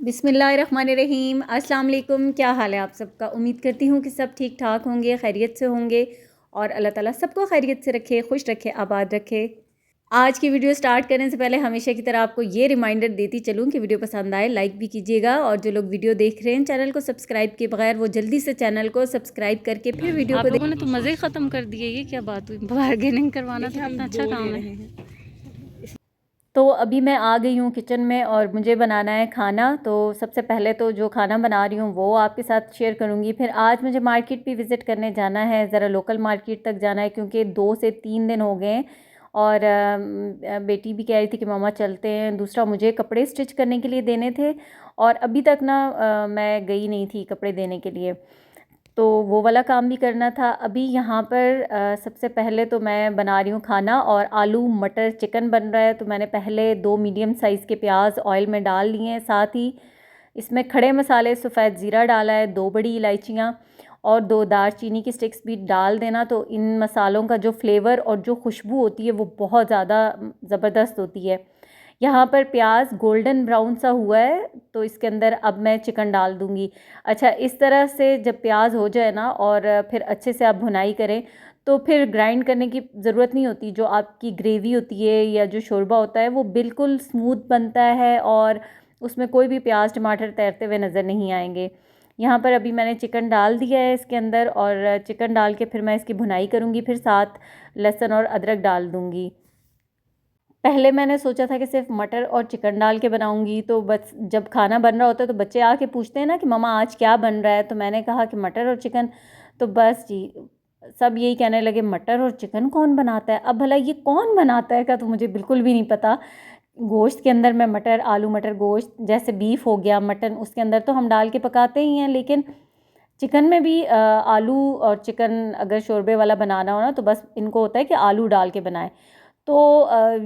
बिस्मिल्लाहिर्रहमानिर्रहीम। अस्सलाम वालेकुम। क्या हाल है आप सबका? उम्मीद करती हूँ कि सब ठीक ठाक होंगे, खैरियत से होंगे और अल्लाह ताला सबको खैरियत से रखे, खुश रखे, आबाद रखे। आज की वीडियो स्टार्ट करने से पहले हमेशा की तरह आपको ये रिमाइंडर देती चलूँ कि वीडियो पसंद आए लाइक भी कीजिएगा, और जो लोग वीडियो देख रहे हैं चैनल को सब्सक्राइब किए बगैर वो जल्दी से चैनल को सब्सक्राइब करके फिर वीडियो आप को लोगों ने तो मज़े ख़त्म कर दिए। ये क्या बात हुई? बार्गेनिंग करवाना तो कितना अच्छा काम है। तो अभी मैं आ गई हूँ किचन में और मुझे बनाना है खाना। तो सबसे पहले तो जो खाना बना रही हूँ वो आपके साथ शेयर करूँगी। फिर आज मुझे मार्केट भी विज़िट करने जाना है, ज़रा लोकल मार्केट तक जाना है क्योंकि 2 से 3 दिन हो गए हैं। और बेटी भी कह रही थी कि मामा चलते हैं। दूसरा मुझे कपड़े स्टिच करने के लिए देने थे और अभी तक ना मैं गई नहीं थी कपड़े देने के लिए, तो वो वाला काम भी करना था। अभी यहाँ पर सबसे पहले तो मैं बना रही हूँ खाना, और आलू मटर चिकन बन रहा है। तो मैंने पहले 2 मीडियम साइज़ के प्याज ऑयल में डाल लिए हैं, साथ ही इसमें खड़े मसाले सफ़ेद ज़ीरा डाला है, 2 बड़ी इलायचियाँ और 2 दालचीनी की स्टिक्स भी डाल देना। तो इन मसालों का जो फ्लेवर और जो खुशबू होती है वो बहुत ज़्यादा ज़बरदस्त होती है। यहाँ पर प्याज गोल्डन ब्राउन सा हुआ है तो इसके अंदर अब मैं चिकन डाल दूँगी। अच्छा, इस तरह से जब प्याज हो जाए ना और फिर अच्छे से आप भुनाई करें तो फिर ग्राइंड करने की ज़रूरत नहीं होती। जो आपकी ग्रेवी होती है या जो शोरबा होता है वो बिल्कुल स्मूथ बनता है और उसमें कोई भी प्याज टमाटर तैरते हुए नज़र नहीं आएंगे। यहाँ पर अभी मैंने चिकन डाल दिया है इसके अंदर, और चिकन डाल के फिर मैं इसकी भुनाई करूँगी, फिर साथ लहसुन और अदरक डाल दूँगी। पहले मैंने सोचा था कि सिर्फ मटर और चिकन डाल के बनाऊंगी, तो बस जब खाना बन रहा होता है तो बच्चे आके पूछते हैं ना कि मम्मा आज क्या बन रहा है, तो मैंने कहा कि मटर और चिकन। तो बस जी, सब यही कहने लगे मटर और चिकन कौन बनाता है। अब भला ये कौन बनाता है का तो मुझे बिल्कुल भी नहीं पता। गोश्त के अंदर मैं मटर, आलू मटर गोश्त जैसे बीफ हो गया, मटन, उसके अंदर तो हम डाल के पकाते ही हैं, लेकिन चिकन में भी आलू और चिकन अगर शोरबे वाला बनाना हो ना तो बस इनको होता है कि आलू डाल के बनाएं। तो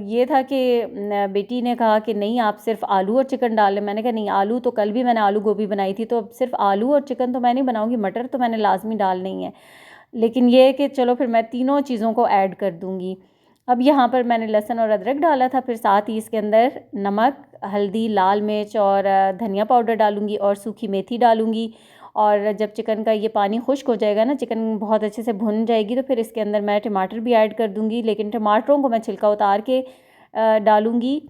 ये था कि बेटी ने कहा कि नहीं आप सिर्फ आलू और चिकन डाल लें। मैंने कहा नहीं, आलू तो कल भी मैंने आलू गोभी बनाई थी, तो अब सिर्फ आलू और चिकन तो मैं नहीं बनाऊंगी, मटर तो मैंने लाजमी डालना ही है। लेकिन ये है कि चलो फिर मैं तीनों चीज़ों को ऐड कर दूंगी। अब यहाँ पर मैंने लहसुन और अदरक डाला था, फिर साथ ही इसके अंदर नमक, हल्दी, लाल मिर्च और धनिया पाउडर डालूंगी और सूखी मेथी डालूंगी। और जब चिकन का ये पानी खुश्क हो जाएगा ना, चिकन बहुत अच्छे से भुन जाएगी, तो फिर इसके अंदर मैं टमाटर भी ऐड कर दूंगी। लेकिन टमाटरों को मैं छिलका उतार के डालूंगी,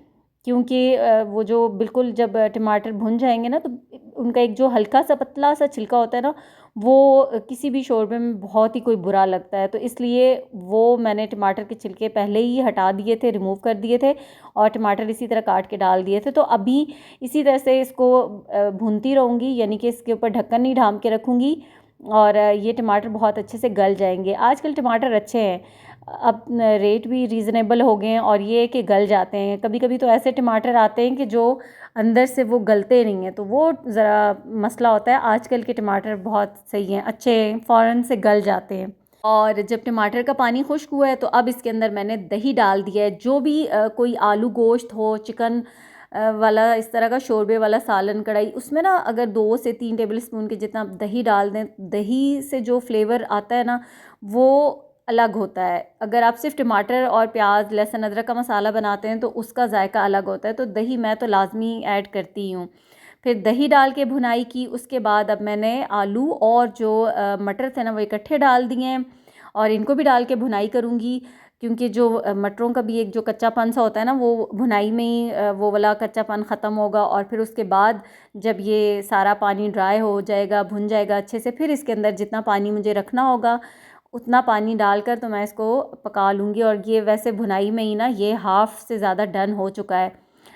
क्योंकि वो जो बिल्कुल जब टमाटर भुन जाएंगे ना तो उनका एक जो हल्का सा पतला सा छिलका होता है ना, वो किसी भी शोरबे में बहुत ही कोई बुरा लगता है। तो इसलिए वो मैंने टमाटर के छिलके पहले ही हटा दिए थे, रिमूव कर दिए थे, और टमाटर इसी तरह काट के डाल दिए थे। तो अभी इसी तरह से इसको भूनती रहूँगी, यानी कि इसके ऊपर ढक्कन नहीं ढाम के रखूँगी, और ये टमाटर बहुत अच्छे से गल जाएंगे। आजकल टमाटर अच्छे हैं, अब रेट भी रीज़नेबल हो गए हैं, और ये कि गल जाते हैं। कभी कभी तो ऐसे टमाटर आते हैं कि जो अंदर से वो गलते नहीं हैं, तो वो ज़रा मसला होता है। आजकल के टमाटर बहुत सही हैं, अच्छे हैं, फ़ौरन से गल जाते हैं। और जब टमाटर का पानी खुश्क हुआ है तो अब इसके अंदर मैंने दही डाल दिया है। जो भी कोई आलू गोश्त हो, चिकन वाला इस तरह का शोरबे वाला सालन कढ़ाई, उसमें ना अगर 2 से 3 टेबल स्पून के जितना दही डाल दें, दही से जो फ्लेवर आता है ना वो अलग होता है। अगर आप सिर्फ टमाटर और प्याज लहसुन अदरक का मसाला बनाते हैं तो उसका जायका अलग होता है। तो दही मैं तो लाजमी ऐड करती हूँ। फिर दही डाल के भुनाई की, उसके बाद अब मैंने आलू और जो मटर थे ना वो इकट्ठे डाल दिए हैं, और इनको भी डाल के भुनाई करूँगी, क्योंकि जो मटरों का भी एक जो कच्चापन सा होता है ना वो भुनाई में ही वो वाला कच्चापन ख़त्म होगा। और फिर उसके बाद जब ये सारा पानी ड्राई हो जाएगा, भुन जाएगा अच्छे से, फिर इसके अंदर जितना पानी मुझे रखना होगा उतना पानी डालकर तो मैं इसको पका लूँगी। और ये वैसे भुनाई में ही ना ये हाफ़ से ज़्यादा डन हो चुका है।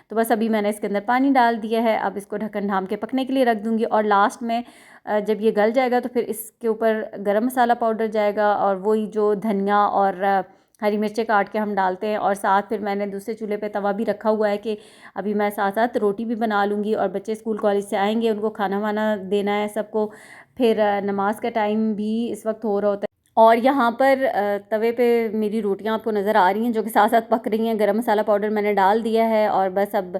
तो बस अभी मैंने इसके अंदर पानी डाल दिया है, अब इसको ढक्कन ढाम के पकने के लिए रख दूँगी। और लास्ट में जब ये गल जाएगा तो फिर इसके ऊपर गरम मसाला पाउडर जाएगा, और वही जो धनिया और हरी मिर्चें काट के हम डालते हैं। और साथ फिर मैंने दूसरे चूल्हे पे तवा भी रखा हुआ है कि अभी मैं साथ साथ रोटी भी बना लूँगी, और बच्चे स्कूल कॉलेज से आएंगे, उनको खाना वाना देना है सबको। फिर नमाज का टाइम भी इस वक्त हो रहा होता है। और यहाँ पर तवे पे मेरी रोटियाँ आपको नज़र आ रही हैं जो कि साथ साथ पक रही हैं। गरम मसाला पाउडर मैंने डाल दिया है, और बस अब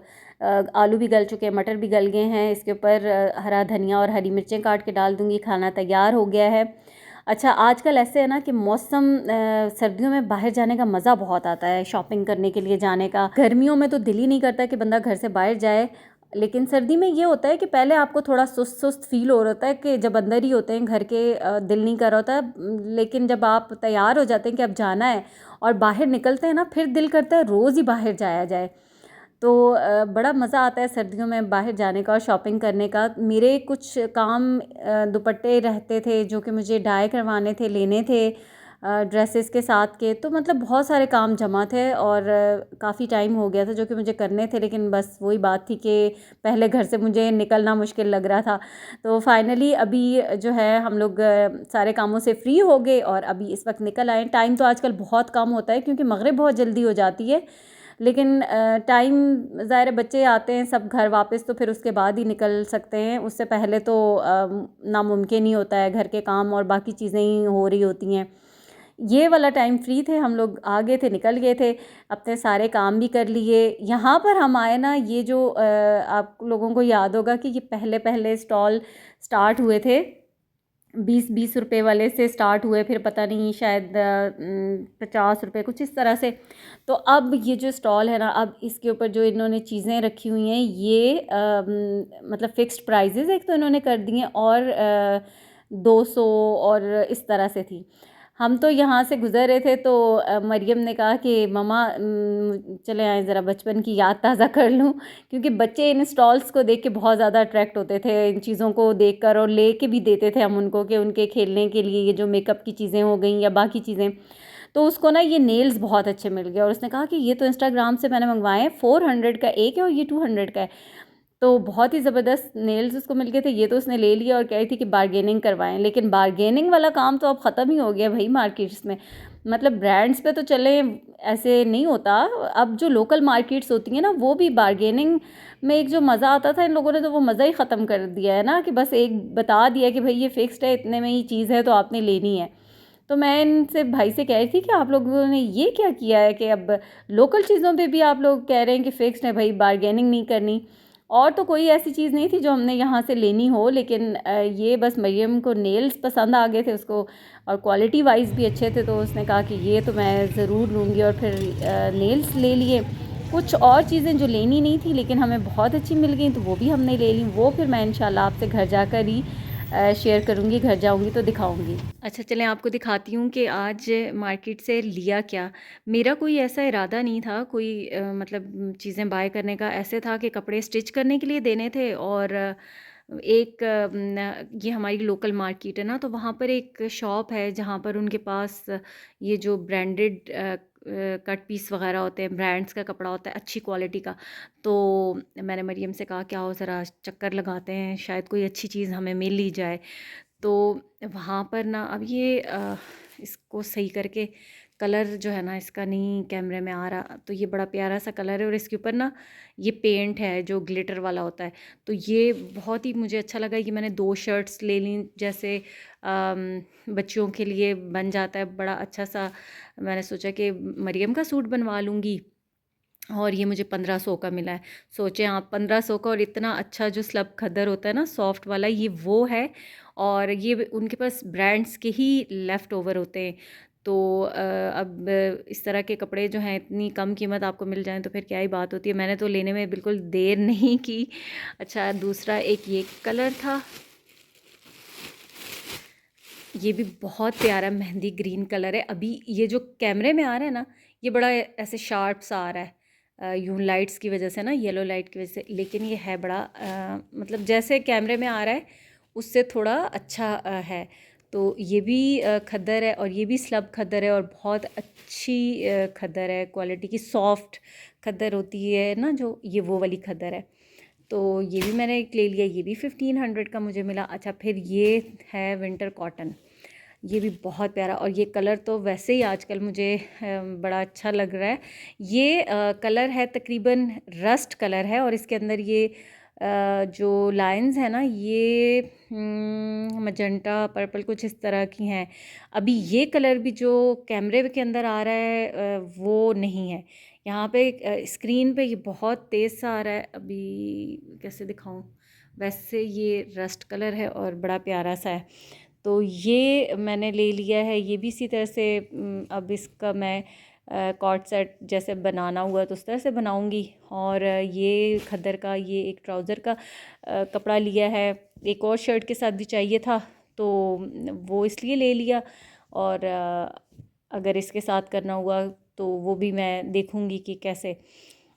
आलू भी गल चुके हैं, मटर भी गल गए हैं। इसके ऊपर हरा धनिया और हरी मिर्चें काट के डाल दूँगी। खाना तैयार हो गया है। अच्छा, आजकल ऐसे है ना कि मौसम सर्दियों में बाहर जाने का मज़ा बहुत आता है, शॉपिंग करने के लिए जाने का। गर्मियों में तो दिल ही नहीं करता कि बंदा घर से बाहर जाए, लेकिन सर्दी में ये होता है कि पहले आपको थोड़ा सुस्त सुस्त फील हो रहा होता है कि जब अंदर ही होते हैं घर के, दिल नहीं कर रहा होता है। लेकिन जब आप तैयार हो जाते हैं कि अब जाना है और बाहर निकलते हैं ना, फिर दिल करता है रोज़ ही बाहर जाया जाए। तो बड़ा मज़ा आता है सर्दियों में बाहर जाने का और शॉपिंग करने का। मेरे कुछ काम दुपट्टे रहते थे जो कि मुझे डाई करवाने थे, लेने थे ड्रेसेस के साथ के, तो मतलब बहुत सारे काम जमा थे और काफ़ी टाइम हो गया था जो कि मुझे करने थे। लेकिन बस वही बात थी कि पहले घर से मुझे निकलना मुश्किल लग रहा था। तो फाइनली अभी जो है हम लोग सारे कामों से फ्री हो गए और अभी इस वक्त निकल आए। टाइम तो आजकल बहुत कम होता है क्योंकि मगरिब बहुत जल्दी हो जाती है, लेकिन टाइम ज़ाहिर है बच्चे आते हैं सब घर वापस, तो फिर उसके बाद ही निकल सकते हैं। उससे पहले तो नामुमकिन ही होता है, घर के काम और बाकी चीज़ें ही हो रही होती हैं। ये वाला टाइम फ्री थे, हम लोग आ गए थे, निकल गए थे, अपने सारे काम भी कर लिए। यहाँ पर हम आए ना, ये जो आप लोगों को याद होगा कि ये पहले पहले स्टॉल स्टार्ट हुए थे, 20-20 रुपए वाले से स्टार्ट हुए, फिर पता नहीं शायद 50 रुपए कुछ इस तरह से। तो अब ये जो स्टॉल है ना, अब इसके ऊपर जो इन्होंने चीज़ें रखी हुई हैं ये मतलब फ़िक्स्ड प्राइजेज़ एक तो इन्होंने कर दिए हैं और 200 और इस तरह से थी। हम तो यहाँ से गुज़र रहे थे तो मरियम ने कहा कि मम्मा चले आए ज़रा बचपन की याद ताज़ा कर लूँ, क्योंकि बच्चे इन स्टॉल्स को देख के बहुत ज़्यादा अट्रैक्ट होते थे इन चीज़ों को देखकर, और लेके भी देते थे हम उनको कि उनके खेलने के लिए ये जो मेकअप की चीज़ें हो गई या बाकी चीज़ें। तो उसको ना ये नेल्स बहुत अच्छे मिल गए और उसने कहा कि ये तो इंस्टाग्राम से मैंने मंगवाए हैं, 400 का एक है और ये 200 का है। तो बहुत ही ज़बरदस्त नेल्स उसको मिल गए थे, ये तो उसने ले लिया और कह रही थी कि बार्गेनिंग करवाएं। लेकिन बार्गेनिंग वाला काम तो अब ख़त्म ही हो गया भाई मार्केट्स में। मतलब ब्रांड्स पे तो चले, ऐसे नहीं होता। अब जो लोकल मार्केट्स होती हैं ना, वो भी बार्गेनिंग में एक जो मज़ा आता था, इन लोगों ने तो वो मज़ा ही ख़त्म कर दिया है ना, कि बस एक बता दिया कि भाई ये फ़िक्स्ड है, इतने में ही चीज़ है तो आपने लेनी है। तो मैं इनसे भाई से कह रही थी कि आप लोगों ने ये क्या किया है कि अब लोकल चीज़ों पे भी आप लोग कह रहे हैं कि फ़िक्स्ड है भाई, बार्गेनिंग नहीं करनी। और तो कोई ऐसी चीज़ नहीं थी जो हमने यहाँ से लेनी हो, लेकिन ये बस मरियम को नेल्स पसंद आ गए थे उसको, और क्वालिटी वाइज भी अच्छे थे, तो उसने कहा कि ये तो मैं ज़रूर लूँगी, और फिर नेल्स ले लिए। कुछ और चीज़ें जो लेनी नहीं थी लेकिन हमें बहुत अच्छी मिल गई, तो वो भी हमने ले ली। वो फिर मैं इंशाल्लाह आपसे घर जाकर ही शेयर करूँगी, घर जाऊँगी तो दिखाऊँगी। अच्छा चलें आपको दिखाती हूँ कि आज मार्केट से लिया क्या। मेरा कोई ऐसा इरादा नहीं था, कोई मतलब चीज़ें बाय करने का। ऐसे था कि कपड़े स्टिच करने के लिए देने थे, और एक ये हमारी लोकल मार्केट है ना, तो वहाँ पर एक शॉप है जहाँ पर उनके पास ये जो ब्रांडेड कट पीस वगैरह होते हैं, ब्रांड्स का कपड़ा होता है अच्छी क्वालिटी का। तो मैंने मरियम से कहा क्या हो ज़रा चक्कर लगाते हैं, शायद कोई अच्छी चीज़ हमें मिल ही जाए। तो वहाँ पर ना अब ये इसको सही करके, कलर जो है ना इसका नहीं कैमरे में आ रहा, तो ये बड़ा प्यारा सा कलर है और इसके ऊपर ना ये पेंट है जो ग्लिटर वाला होता है। तो ये बहुत ही मुझे अच्छा लगा। ये मैंने 2 शर्ट्स ले ली, जैसे बच्चियों के लिए बन जाता है बड़ा अच्छा सा। मैंने सोचा कि मरियम का सूट बनवा लूँगी, और ये मुझे 1500 का मिला है। सोचें आप, 1500 का, और इतना अच्छा जो स्लब खद्दर होता है ना सॉफ्ट वाला, ये वो है। और ये उनके पास ब्रांड्स के ही लेफ़्ट ओवर होते हैं। तो अब इस तरह के कपड़े जो हैं इतनी कम कीमत आपको मिल जाएँ तो फिर क्या ही बात होती है। मैंने तो लेने में बिल्कुल देर नहीं की। अच्छा दूसरा एक ये कलर था, ये भी बहुत प्यारा मेहंदी ग्रीन कलर है। अभी ये जो कैमरे में आ रहा है ना, ये बड़ा ऐसे शार्प सा आ रहा है यूं लाइट्स की वजह से ना, येलो लाइट की वजह से, लेकिन ये है बड़ा मतलब जैसे कैमरे में आ रहा है उससे थोड़ा अच्छा है। तो ये भी खद्दर है, और ये भी स्लब खद्दर है, और बहुत अच्छी खद्दर है, क्वालिटी की सॉफ्ट खद्दर होती है ना जो, ये वो वाली खद्दर है। तो ये भी मैंने एक ले लिया, ये भी 1500 का मुझे मिला। अच्छा फिर ये है विंटर कॉटन, ये भी बहुत प्यारा, और ये कलर तो वैसे ही आजकल मुझे बड़ा अच्छा लग रहा है। ये कलर है तकरीबन रस्ट कलर है, और इसके अंदर ये जो लाइंस है ना, ये मजेंटा पर्पल कुछ इस तरह की हैं। अभी ये कलर भी जो कैमरे के अंदर आ रहा है वो नहीं है। यहाँ पे स्क्रीन पे ये बहुत तेज़ सा आ रहा है, अभी कैसे दिखाऊं। वैसे ये रस्ट कलर है और बड़ा प्यारा सा है। तो ये मैंने ले लिया है, ये भी इसी तरह से अब इसका मैं कॉर्ड सेट जैसे बनाना हुआ तो उस तरह से बनाऊंगी। और ये खद्दर का ये एक ट्राउज़र का कपड़ा लिया है, एक और शर्ट के साथ भी चाहिए था तो वो इसलिए ले लिया। और अगर इसके साथ करना हुआ तो वो भी मैं देखूंगी कि कैसे,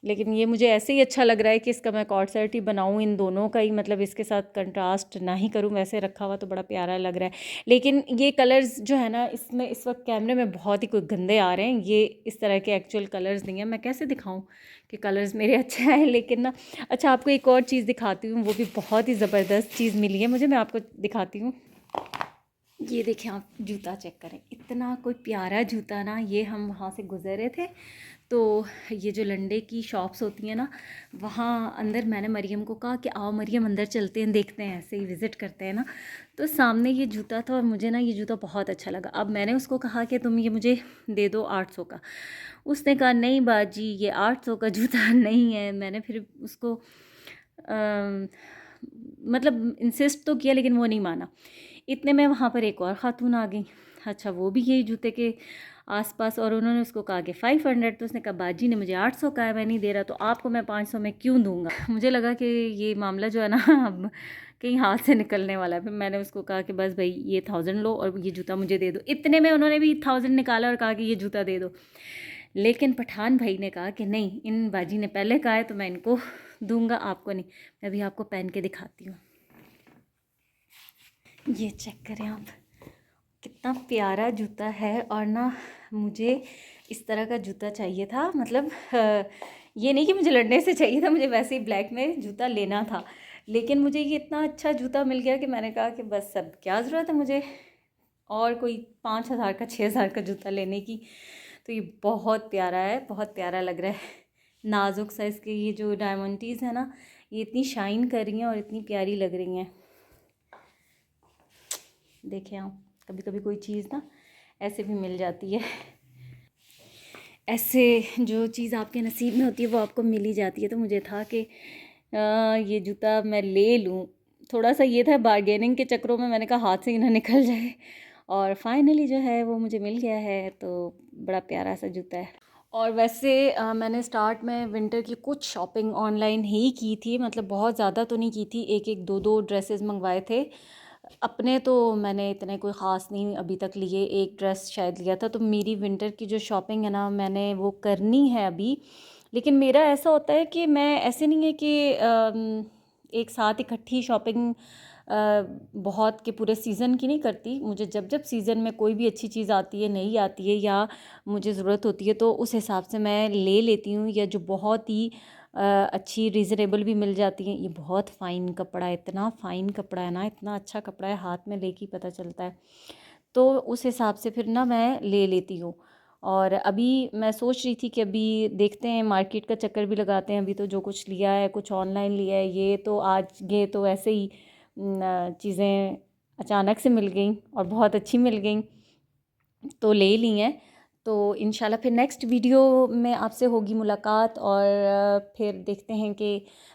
लेकिन ये मुझे ऐसे ही अच्छा लग रहा है कि इसका मैं कॉर्ड सेट ही बनाऊँ, इन दोनों का ही, मतलब इसके साथ कंट्रास्ट ना ही करूँ, वैसे रखा हुआ तो बड़ा प्यारा लग रहा है। लेकिन ये कलर्स जो है ना, इसमें इस वक्त कैमरे में बहुत ही कोई गंदे आ रहे हैं, ये इस तरह के एक्चुअल कलर्स नहीं है। मैं कैसे दिखाऊँ कि कलर्स मेरे अच्छे हैं, लेकिन ना अच्छा आपको एक और चीज़ दिखाती हूँ, वो भी बहुत ही ज़बरदस्त चीज़ मिली है मुझे, मैं आपको दिखाती हूँ। ये देखें आप, जूता चेक करें, इतना कोई प्यारा जूता ना। ये हम वहाँ से गुज़रे थे तो ये जो लंडे की शॉप्स होती हैं ना, वहाँ अंदर मैंने मरियम को कहा कि आओ मरियम अंदर चलते हैं, देखते हैं, ऐसे ही विज़िट करते हैं ना। तो सामने ये जूता था और मुझे ना ये जूता बहुत अच्छा लगा। अब मैंने उसको कहा कि तुम ये मुझे दे दो 800 का। उसने कहा नहीं बाजी ये 800 का जूता नहीं है। मैंने फिर उसको मतलब इंसिस्ट तो किया लेकिन वो नहीं माना। इतने में वहाँ पर एक और ख़ातून आ गई, अच्छा वो भी यही जूते के आसपास, और उन्होंने उसको कहा कि 500। तो उसने कहा बाजी ने मुझे 800 का है, मैं नहीं दे रहा, तो आपको मैं 500 में क्यों दूंगा। मुझे लगा कि ये मामला जो है ना अब कहीं हाथ से निकलने वाला है। फिर मैंने उसको कहा कि बस भाई ये 1000 लो और ये जूता मुझे दे दो। इतने में उन्होंने भी 1000 निकाला और कहा कि ये जूता दे दो। लेकिन पठान भाई ने कहा कि नहीं, इन बाजी ने पहले कहा है तो मैं इनको दूंगा, आपको नहीं। मैं भी आपको पहन के दिखाती हूँ, ये चेक करें आप, कितना प्यारा जूता है। और ना मुझे इस तरह का जूता चाहिए था, मतलब ये नहीं कि मुझे लड़ने से चाहिए था, मुझे वैसे ही ब्लैक में जूता लेना था। लेकिन मुझे ये इतना अच्छा जूता मिल गया कि मैंने कहा कि बस अब क्या ज़रूरत है मुझे और कोई 5000 का 6000 का जूता लेने की। तो ये बहुत प्यारा है, बहुत प्यारा लग रहा है। नाजुक सा इसके ये जो डायमंडीज़ है ना, ये इतनी शाइन कर रही हैं और इतनी प्यारी लग रही हैं। देखें आप, कभी कभी कोई चीज़ ना ऐसे भी मिल जाती है, ऐसे जो चीज़ आपके नसीब में होती है वो आपको मिल ही जाती है। तो मुझे था कि ये जूता मैं ले लूँ। थोड़ा सा ये था बार्गेनिंग के चक्करों में, मैंने कहा हाथ से ही ना निकल जाए, और फाइनली जो है वो मुझे मिल गया है। तो बड़ा प्यारा सा जूता है। और वैसे मैंने स्टार्ट में विंटर की कुछ शॉपिंग ऑनलाइन ही की थी, मतलब बहुत ज़्यादा तो नहीं की थी, एक एक दो दो ड्रेसेस मंगवाए थे अपने। तो मैंने इतने कोई ख़ास नहीं अभी तक लिए, एक ड्रेस शायद लिया था। तो मेरी विंटर की जो शॉपिंग है ना, मैंने वो करनी है अभी। लेकिन मेरा ऐसा होता है कि मैं, ऐसे नहीं है कि एक साथ इकट्ठी शॉपिंग बहुत के पूरे सीज़न की नहीं करती। मुझे जब जब सीज़न में कोई भी अच्छी चीज़ आती है, नई आती है, या मुझे ज़रूरत होती है, तो उस हिसाब से मैं ले लेती हूँ, या जो बहुत ही अच्छी रीज़नेबल भी मिल जाती हैं। ये बहुत फ़ाइन कपड़ा है, इतना फ़ाइन कपड़ा है ना, इतना अच्छा कपड़ा है, हाथ में लेके ही पता चलता है। तो उस हिसाब से फिर ना मैं ले लेती हूँ। और अभी मैं सोच रही थी कि अभी देखते हैं, मार्केट का चक्कर भी लगाते हैं। अभी तो जो कुछ लिया है, कुछ ऑनलाइन लिया है, ये तो आज ये तो ऐसे ही चीज़ें अचानक से मिल गई और बहुत अच्छी मिल गई तो ले ली हैं। तो इंशाल्लाह फिर नेक्स्ट वीडियो में आपसे होगी मुलाकात, और फिर देखते हैं कि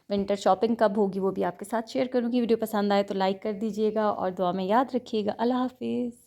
विंटर शॉपिंग कब होगी, वो भी आपके साथ शेयर करूँगी। वीडियो पसंद आए तो लाइक कर दीजिएगा और दुआ में याद रखिएगा। अल्लाह हाफिज़।